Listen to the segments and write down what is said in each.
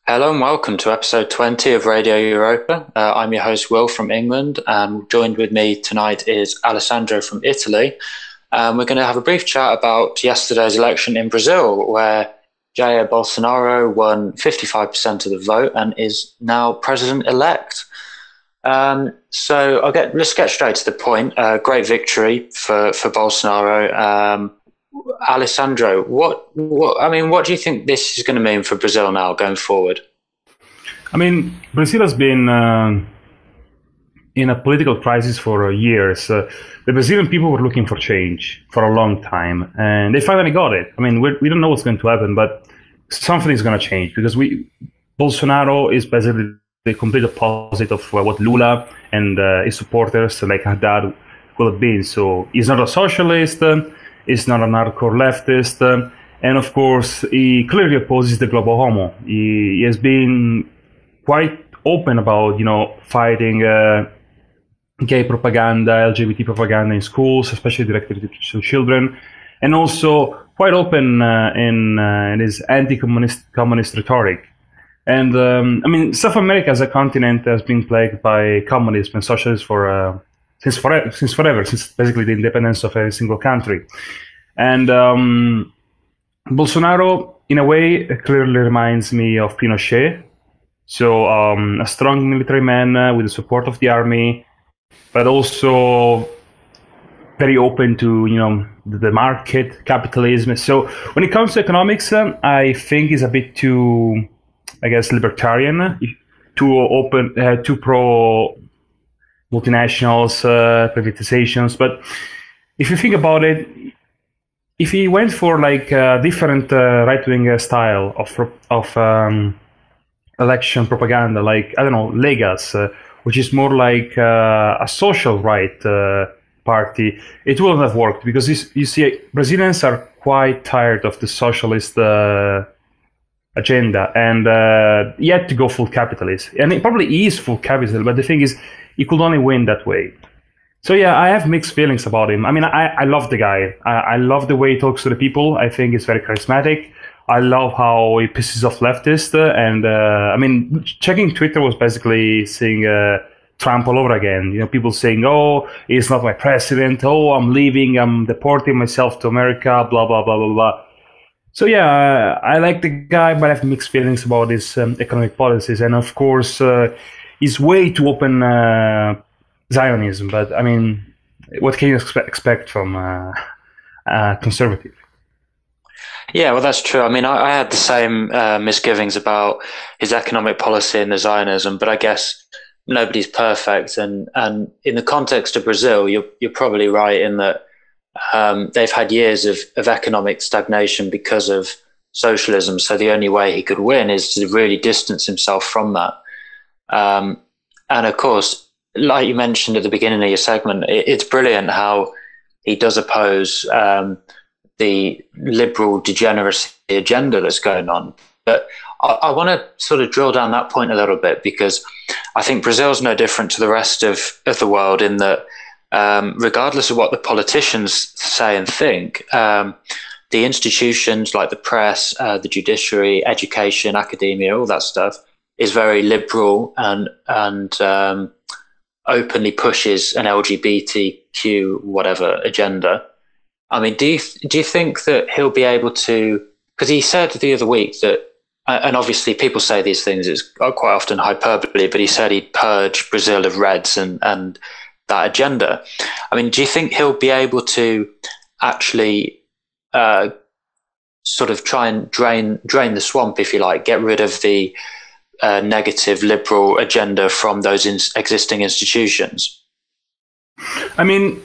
Hello and welcome to episode 20 of Radio Europa. I'm your host, Will, from England, and joined with me tonight is Alessandro from Italy. We're going to have a brief chat about yesterday's election in Brazil, where Jair Bolsonaro won 55% of the vote and is now president-elect. Let's get straight to the point. Great victory for Bolsonaro. Alessandro, what do you think this is going to mean for Brazil now going forward? I mean, Brazil has been in a political crisis for years. The Brazilian people were looking for change for a long time, and they finally got it. I mean, we don't know what's going to happen, but something is going to change because Bolsonaro is basically the complete opposite of what Lula and his supporters like Haddad will have been. So he's not a socialist. He's not an hardcore leftist, and of course, he clearly opposes the global homo. He has been quite open about, fighting gay propaganda, LGBT propaganda in schools, especially directed to children, and also quite open in his anti-communist rhetoric. And South America as a continent has been plagued by communism and socialism since basically the independence of every single country. And Bolsonaro, in a way, clearly reminds me of Pinochet. So a strong military man with the support of the army, but also very open to, the market, capitalism. So when it comes to economics, I think he's a bit too, libertarian, too open, too pro multinationals, privatizations. But if you think about it, if he went for a different right-wing style of election propaganda, Legas, which is more like a social right party, it wouldn't have worked because you see, Brazilians are quite tired of the socialist agenda, and he had to go full capitalist. And it probably is full capital, but the thing is, he could only win that way. So yeah, I have mixed feelings about him. I mean, I love the guy. I love the way he talks to the people. I think he's very charismatic. I love how he pisses off leftists. And checking Twitter was basically seeing Trump all over again. People saying, "Oh, he's not my president. Oh, I'm leaving. I'm deporting myself to America. Blah blah blah blah blah." So yeah, I like the guy, but I have mixed feelings about his economic policies. And of course, he's way too open Zionism. But I mean, what can you expect from conservative? Yeah, well, that's true. I mean, I had the same misgivings about his economic policy and the Zionism, but I guess nobody's perfect. And in the context of Brazil, you're probably right in that they've had years of economic stagnation because of socialism. So the only way he could win is to really distance himself from that. And of course, like you mentioned at the beginning of your segment, it's brilliant how he does oppose the liberal degeneracy agenda that's going on. But I want to sort of drill down that point a little bit, because I think Brazil's no different to the rest of the world in that regardless of what the politicians say and think, the institutions like the press, the judiciary, education, academia, all that stuff is very liberal and openly pushes an LGBTQ whatever agenda. I mean, do you think that he'll be able to? Because he said the other week that, and obviously people say these things, it's quite often hyperbole, but he said he'd purge Brazil of Reds and that agenda. I mean, do you think he'll be able to actually sort of try and drain the swamp, if you like, get rid of the negative liberal agenda from those existing institutions? I mean,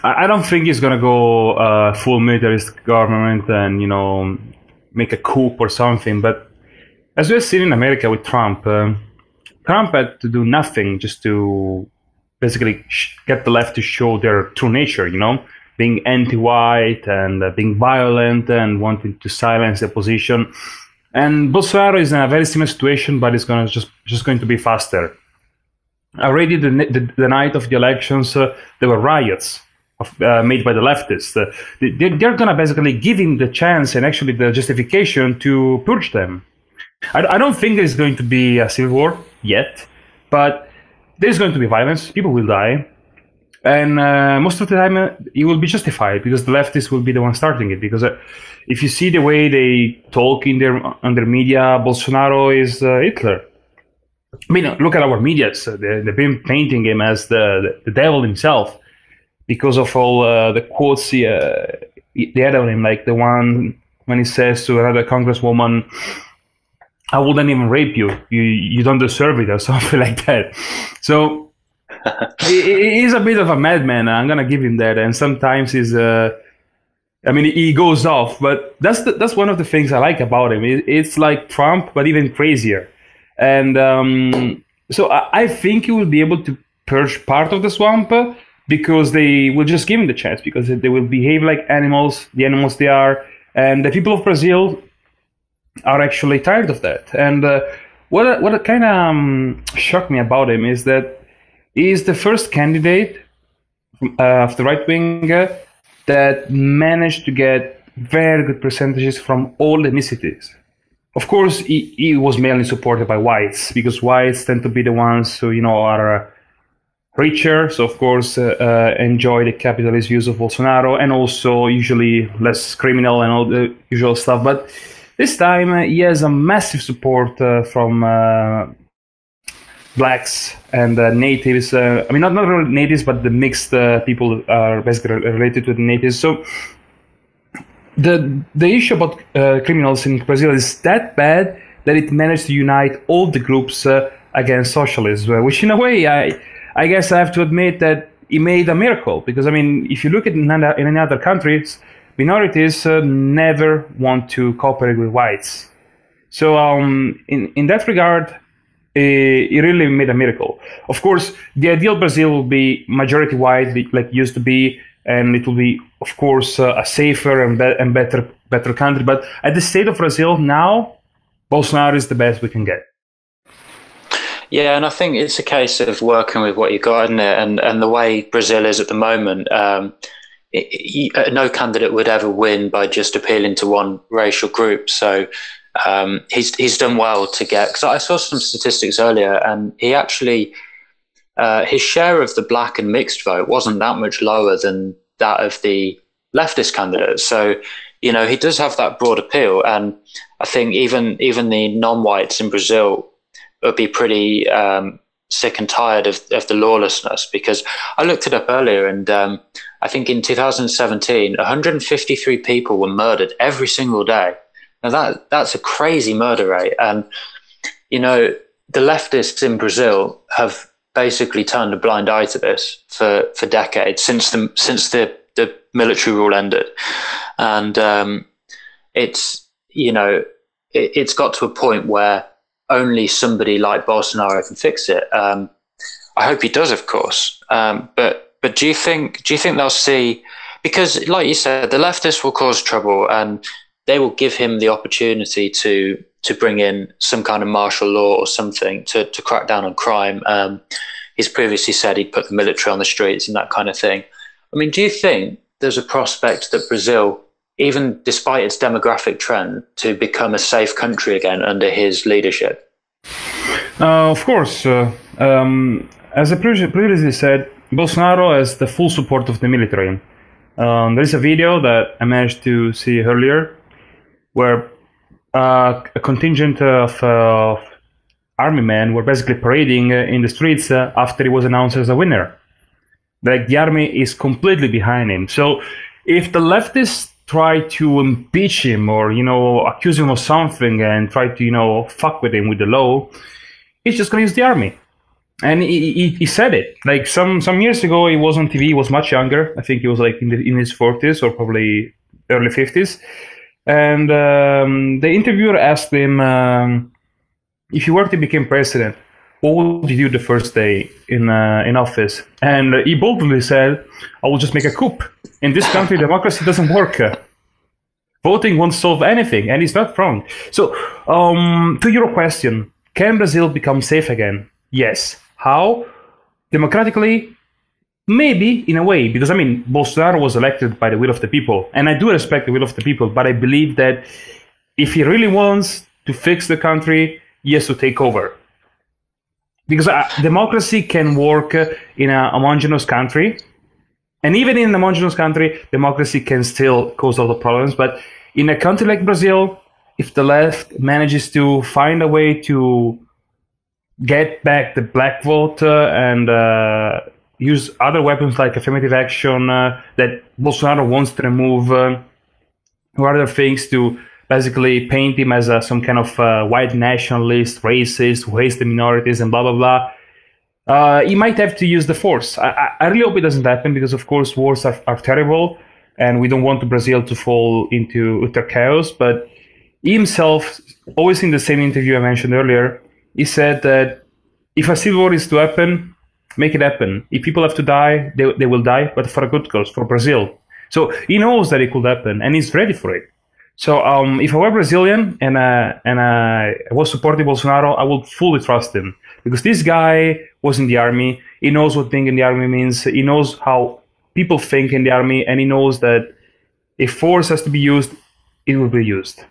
I don't think he's going to go full militarist government and, make a coup or something. But as we've seen in America with Trump, Trump had to do nothing just to basically get the left to show their true nature, being anti-white and being violent and wanting to silence the opposition. And Bolsonaro is in a very similar situation, but it's going to just going to be faster. Already the night of the elections, there were riots made by the leftists. They're going to basically give him the chance and actually the justification to purge them. I don't think there's going to be a civil war yet, but there's going to be violence. People will die. And most of the time, it will be justified because the leftists will be the one starting it. Because if you see the way they talk on their media, Bolsonaro is Hitler. I mean, look at our medias. They've been painting him as the devil himself because of all the quotes they had on him, like the one when he says to another congresswoman, "I wouldn't even rape you. You don't deserve it," or something like that. So. He's a bit of a madman. I'm gonna give him that, and sometimes he goes off. But that's one of the things I like about him. It's like Trump, but even crazier. And so I think he will be able to purge part of the swamp because they will just give him the chance because they will behave like animals, the animals they are, and the people of Brazil are actually tired of that. And what kind of shocked me about him is that. He is the first candidate of the right wing that managed to get very good percentages from all ethnicities. Of course, he was mainly supported by whites because whites tend to be the ones who are richer, so of course enjoy the capitalist views of Bolsonaro and also usually less criminal and all the usual stuff. But this time he has a massive support from. Blacks and natives. Not really natives, but the mixed people are basically related to the natives. So the issue about criminals in Brazil is that bad that it managed to unite all the groups against socialism, which in a way, I guess I have to admit that it made a miracle. Because, if you look at in any other countries, minorities never want to cooperate with whites. So in that regard, it really made a miracle. Of course, the ideal Brazil will be majority white, like it used to be, and it will be, of course, a safer and better country. But at the state of Brazil now, Bolsonaro is the best we can get. Yeah, and I think it's a case of working with what you got, isn't it? And the way Brazil is at the moment, no candidate would ever win by just appealing to one racial group. So. He's done well to get, because I saw some statistics earlier, and he actually his share of the black and mixed vote wasn't that much lower than that of the leftist candidates. So he does have that broad appeal, and I think even the non-whites in Brazil would be pretty sick and tired of the lawlessness, because I looked it up earlier, and I think in 2017 153 people were murdered every single day. Now that's a crazy murder rate, and the leftists in Brazil have basically turned a blind eye to this for decades since the military rule ended, and it's got to a point where only somebody like Bolsonaro can fix it. I hope he does, of course, but do you think they'll see? Because, like you said, the leftists will cause trouble and. They will give him the opportunity to bring in some kind of martial law or something to crack down on crime. He's previously said he'd put the military on the streets and that kind of thing. Do you think there's a prospect that Brazil, even despite its demographic trend, to become a safe country again under his leadership? Of course. As I previously said, Bolsonaro has the full support of the military. There is a video that I managed to see earlier where a contingent of army men were basically parading in the streets after he was announced as a winner. Like, the army is completely behind him. So if the leftists try to impeach him or, accuse him of something and try to, fuck with him with the law, he's just going to use the army. And he said it. Like, some years ago, he was on TV, he was much younger. I think he was like in his 40s or probably early 50s. And the interviewer asked him, if you were to become president, what would you do the first day in office? And he boldly said, I will just make a coup. In this country, democracy doesn't work. Voting won't solve anything, and he's not wrong. So, to your question, can Brazil become safe again? Yes. How? Democratically? Maybe, in a way, because, Bolsonaro was elected by the will of the people, and I do respect the will of the people, but I believe that if he really wants to fix the country, he has to take over. Because democracy can work in a homogeneous country. And even in a homogeneous country, democracy can still cause a lot of problems. But in a country like Brazil, if the left manages to find a way to get back the black vote and use other weapons like affirmative action that Bolsonaro wants to remove, or other things to basically paint him as some kind of white nationalist, racist, who hates the minorities and blah, blah, blah, he might have to use the force. I really hope it doesn't happen because, of course, wars are terrible and we don't want Brazil to fall into utter chaos. But he himself, always in the same interview I mentioned earlier, he said that if a civil war is to happen, make it happen. If people have to die, they will die, but for a good cause, for Brazil. So he knows that it could happen, and he's ready for it. So if I were Brazilian and I was supporting Bolsonaro, I would fully trust him. Because this guy was in the army. He knows what being in the army means. He knows how people think in the army, and he knows that if force has to be used, it will be used.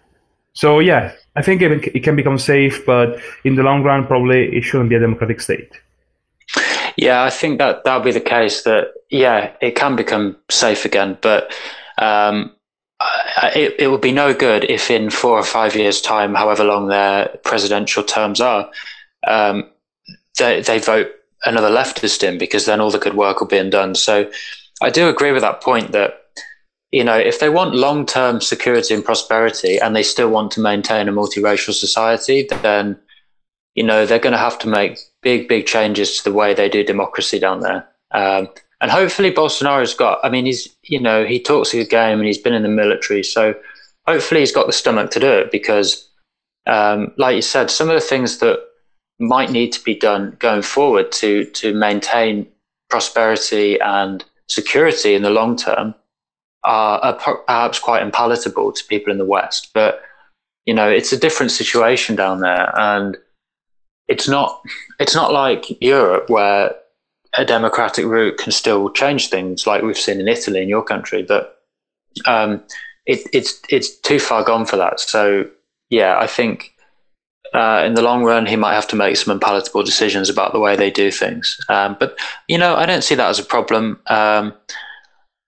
So yeah, I think it can become safe, but in the long run, probably it shouldn't be a democratic state. Yeah, I think that'll be the case. That yeah, it can become safe again, but it would be no good if in 4 or 5 years' time, however long their presidential terms are, they vote another leftist in, because then all the good work will be undone. So I do agree with that point that, you know, if they want long-term security and prosperity and they still want to maintain a multiracial society, then, you know, they're going to have to make big changes to the way they do democracy down there. And hopefully Bolsonaro's got, I mean, he's, you know, he talks a good game and he's been in the military. So hopefully he's got the stomach to do it because, like you said, some of the things that might need to be done going forward to maintain prosperity and security in the long term are perhaps quite unpalatable to people in the West. But, you know, it's a different situation down there. And it's not like Europe where a democratic route can still change things like we've seen in Italy, in your country. But it's too far gone for that. So, yeah, I think in the long run, he might have to make some unpalatable decisions about the way they do things. But, you know, I don't see that as a problem.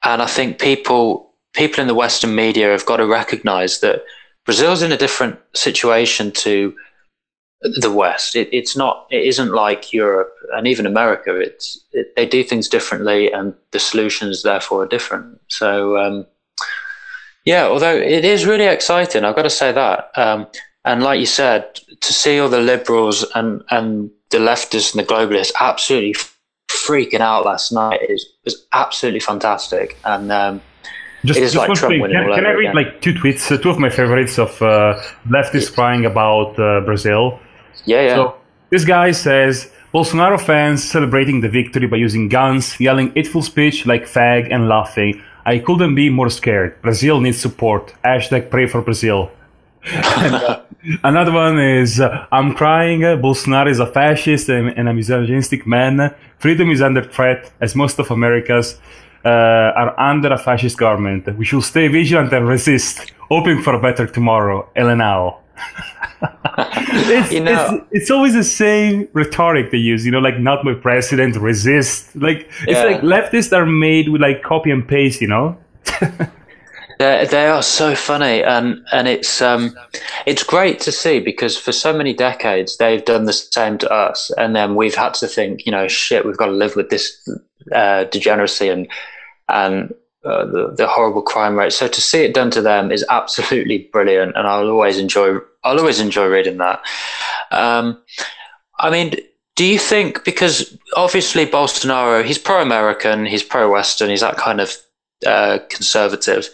And I think people in the Western media have got to recognize that Brazil's in a different situation to the West. It isn't like Europe and even America. They do things differently, and the solutions therefore are different. So yeah, although it is really exciting, I've got to say that. And like you said, to see all the liberals and the leftists and the globalists absolutely freaking out last night was absolutely fantastic. And it is like Trump winning all over again. Can I read like two tweets, two of my favorites of leftists crying about Brazil? Yeah. So this guy says, Bolsonaro fans celebrating the victory by using guns, yelling hateful speech like fag and laughing. I couldn't be more scared. Brazil needs support. # pray for Brazil. And, another one is, I'm crying. Bolsonaro is a fascist and a misogynistic man. Freedom is under threat as most of America's are under a fascist government. We should stay vigilant and resist, hoping for a better tomorrow. Elenao. It's always the same rhetoric they use, you know, like not my president, resist. Like it's like leftists are made with like copy and paste, you know. They are so funny, and it's great to see, because for so many decades they've done the same to us, and then we've had to think, you know, shit, we've got to live with this degeneracy and the horrible crime rate. So to see it done to them is absolutely brilliant, and I'll always enjoy reading that. I mean, do you think, because obviously Bolsonaro, he's pro-American, he's pro-Western, he's that kind of conservative.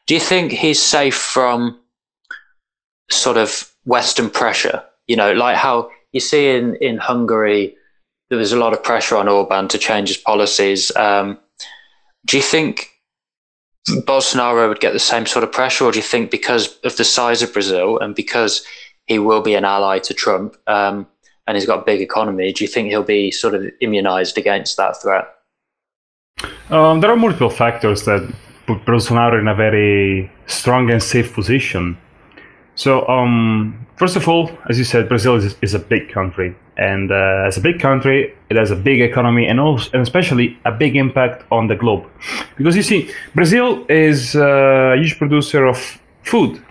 Do you think he's safe from sort of Western pressure? You know, like how you see in Hungary, there was a lot of pressure on Orban to change his policies. Do you think Bolsonaro would get the same sort of pressure, or do you think because of the size of Brazil and because he will be an ally to Trump and he's got a big economy, do you think he'll be sort of immunized against that threat? There are multiple factors that put Bolsonaro in a very strong and safe position. So, first of all, as you said, Brazil is a big country, and as a big country, it has a big economy and also, and especially a big impact on the globe. Because you see, Brazil is a huge producer of food,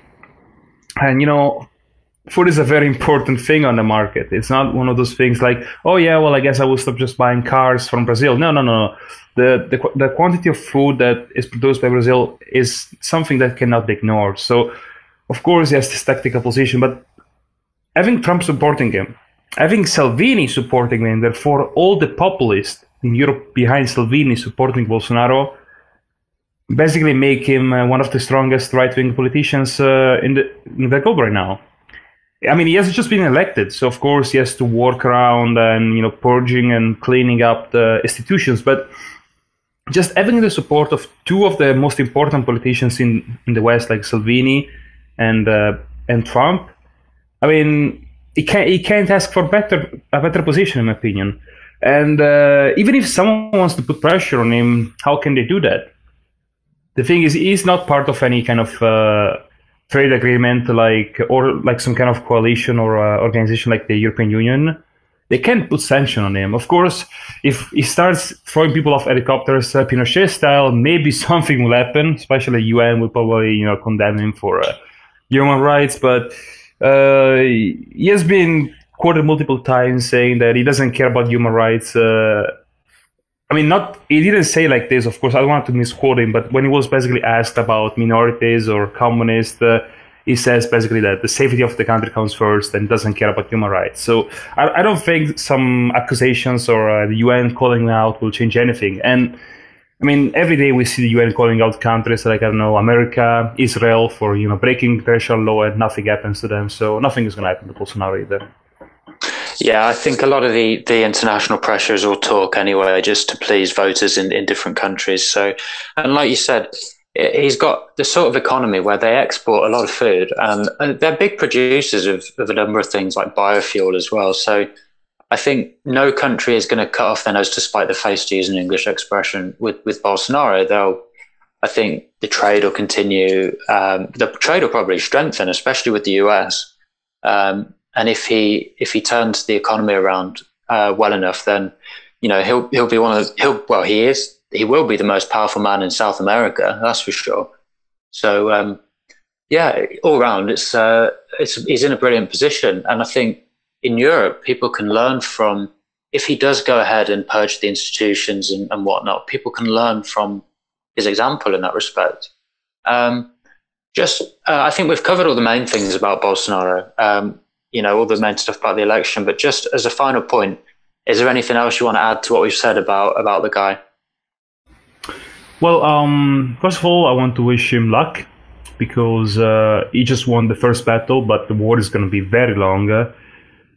and food is a very important thing on the market. It's not one of those things like, oh yeah, well, I guess I will stop just buying cars from Brazil. No, no, no. The quantity of food that is produced by Brazil is something that cannot be ignored. So, of course, he has this tactical position, but having Trump supporting him, having Salvini supporting him, therefore all the populists in Europe behind Salvini supporting Bolsonaro, basically make him one of the strongest right-wing politicians in the globe right now. I mean, he has just been elected, so of course he has to work around and purging and cleaning up the institutions. But just having the support of two of the most important politicians in the West, like Salvini and Trump, I mean, he can't ask for a better position, in my opinion. And even if someone wants to put pressure on him, how can they do that? The thing is, he's not part of any kind of trade agreement, like some kind of coalition or organization like the European Union. They can't put sanction on him. Of course, if he starts throwing people off helicopters, Pinochet style, maybe something will happen. Especially UN will probably condemn him for human rights. But he has been quoted multiple times saying that he doesn't care about human rights. I mean, he didn't say like this, of course, I don't want to misquote him, but when he was basically asked about minorities or communists, he says basically that the safety of the country comes first and doesn't care about human rights. So I don't think some accusations or the UN calling him out will change anything. And I mean, every day we see the UN calling out countries like, I don't know, America, Israel for, breaking international law, and nothing happens to them. So nothing is going to happen to Bolsonaro either. Yeah, I think a lot of the international pressure is all talk anyway, just to please voters in different countries. So, and like you said, he's got the sort of economy where they export a lot of food, and they're big producers of a number of things like biofuel as well. So I think no country is going to cut off their nose to spite the face, to use an English expression. With Bolsonaro, I think the trade will continue. The trade will probably strengthen, especially with the US. And if he turns the economy around well enough, then he'll be he will be the most powerful man in South America, that's for sure. So all around, he's in a brilliant position, and I think in Europe people can learn from, if he does go ahead and purge the institutions and whatnot, people can learn from his example in that respect. I think we've covered all the main things about Bolsonaro. All the main stuff about the election, but just as a final point, is there anything else you want to add to what we've said about the guy? Well, first of all, I want to wish him luck, because he just won the first battle, but the war is going to be very long.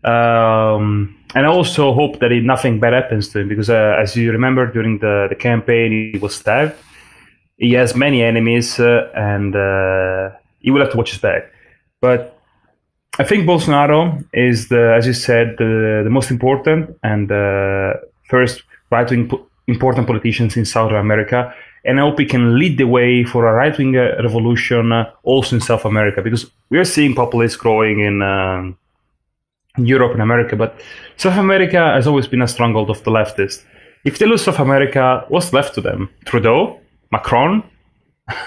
And I also hope that nothing bad happens to him, because as you remember, during the campaign, he was stabbed. He has many enemies, and he will have to watch his back. But I think Bolsonaro is, as you said, the most important and first right-wing important politicians in South America. And I hope he can lead the way for a right-wing revolution also in South America, because we are seeing populists growing in Europe and America, but South America has always been a stronghold of the leftists. If they lose South America, what's left to them? Trudeau? Macron?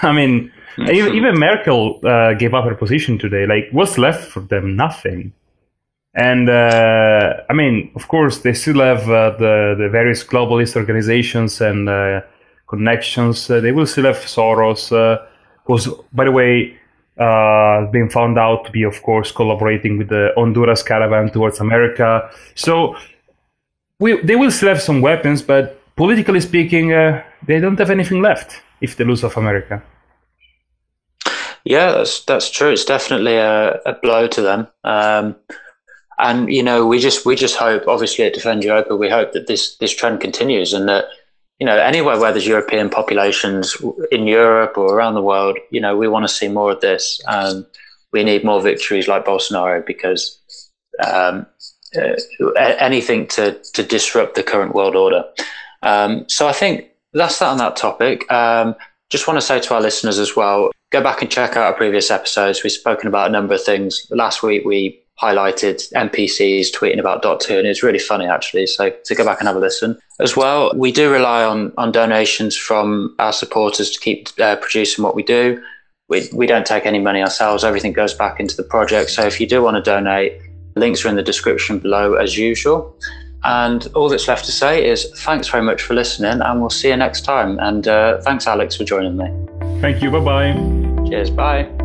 I mean, even Merkel gave up her position today. Like, what's left for them? Nothing. And I mean, of course, they still have the various globalist organizations and connections. They will still have Soros, who's, by the way, been found out to be, of course, collaborating with the Honduras caravan towards America. So they will still have some weapons, but politically speaking, they don't have anything left if they lose South America. Yeah, that's true. It's definitely a blow to them. And we just hope, obviously at Defend Europa, we hope that this trend continues, and that anywhere where there's European populations in Europe or around the world, we want to see more of this. We need more victories like Bolsonaro, because anything to disrupt the current world order. So I think that's that on that topic. just want to say to our listeners as well, go back and check out our previous episodes. We've spoken about a number of things. Last week, we highlighted NPCs tweeting about Doctor Who, and it's really funny, actually. So go back and have a listen. As well, we do rely on donations from our supporters to keep producing what we do. We don't take any money ourselves. Everything goes back into the project. So if you do want to donate, links are in the description below as usual. And all that's left to say is thanks very much for listening, and we'll see you next time. And thanks, Alex, for joining me. Thank you. Bye-bye. Cheers. Bye.